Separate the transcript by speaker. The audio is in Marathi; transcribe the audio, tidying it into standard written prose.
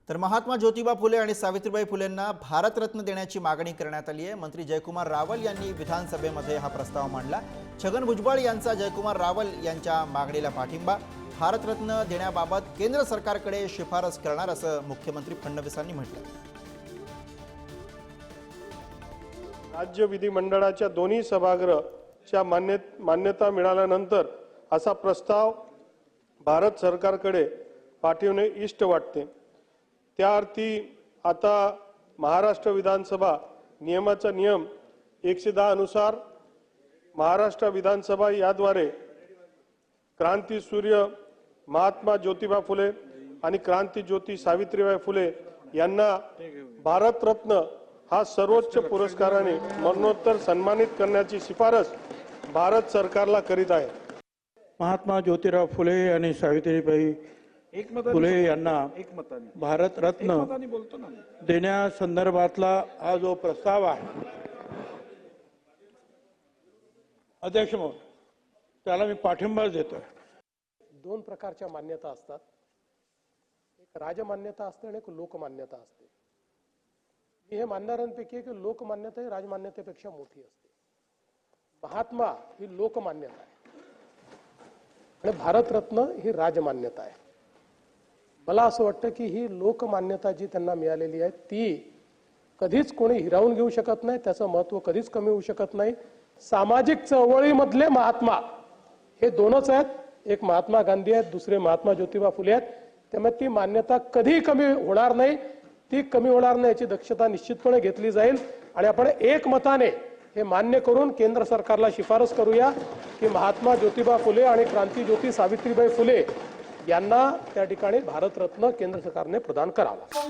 Speaker 1: तर महात्मा ज्योतिबा फुले आणि सावित्रीबाई फुलेंना भारतरत्न देण्याची मागणी करण्यात आली आहे। मंत्री जयकुमार रावल यांनी विधानसभेमध्ये हा प्रस्ताव मांडला। छगन भुजबळ यांचा जयकुमार रावल यांच्या मागणीला पाठिंबा। भारतरत्न देण्याबाबत केंद्र सरकारकडे शिफारस करणार असं मुख्यमंत्री फडणवीसांनी म्हटलं।
Speaker 2: राज्य विधिमंडळाच्या दोन्ही सभागृहाच्या मान्यता मिळाल्यानंतर असा प्रस्ताव भारत सरकारकडे पाठवणे इष्ट वाटते। त्या अर्थी आता महाराष्ट्र विधानसभा नियमाचा नियम 110 अनुसार महाराष्ट्र विधानसभा याद्वारे क्रांतीसूर्य महात्मा ज्योतिबा फुले आणि क्रांतीज्योती सावित्रीबाई फुले यांना भारतरत्न हा सर्वोच्च पुरस्काराने मरणोत्तर सन्मानित करण्याची शिफारस भारत सरकारला करीत आहे।
Speaker 3: महात्मा ज्योतिराव फुले आणि सावित्रीबाई फुले यांना भारतरत्न देण्यासंदर्भातला हा जो प्रस्ताव आहे अध्यक्ष महोदय, त्याला मी पाठिंबा देतोय।
Speaker 4: दोन प्रकारच्या मान्यता असतात, एक राजमान्यता असते आणि एक लोकमान्यता असते। मी हे मानणाऱ्यांपैकी की लोकमान्यता ही राजमान्यतेपेक्षा मोठी असते। महात्मा ही लोकमान्यता आहे आणि भारतरत्न ही राजमान्यता आहे। मला असं वाटतं की ही लोकमान्यता जी त्यांना मिळालेली आहे ती कधीच कोणी हिरावून घेऊ शकत नाही, त्याचं महत्त्व कधीच कमी होऊ शकत नाही। सामाजिक चळवळीमधले महात्मा हे दोनच आहेत, एक महात्मा गांधी आहेत, दुसरे महात्मा ज्योतिबा फुले आहेत। त्यामुळे ती मान्यता कधी कमी होणार नाही, ती कमी होणार नाही याची दक्षता निश्चितपणे घेतली जाईल आणि आपण एकमताने हे मान्य करून केंद्र सरकारला शिफारस करूया की महात्मा ज्योतिबा फुले आणि क्रांतीज्योती सावित्रीबाई फुले यांना त्या ठिकाणी भारतरत्न केंद्र सरकारने प्रदान करावा।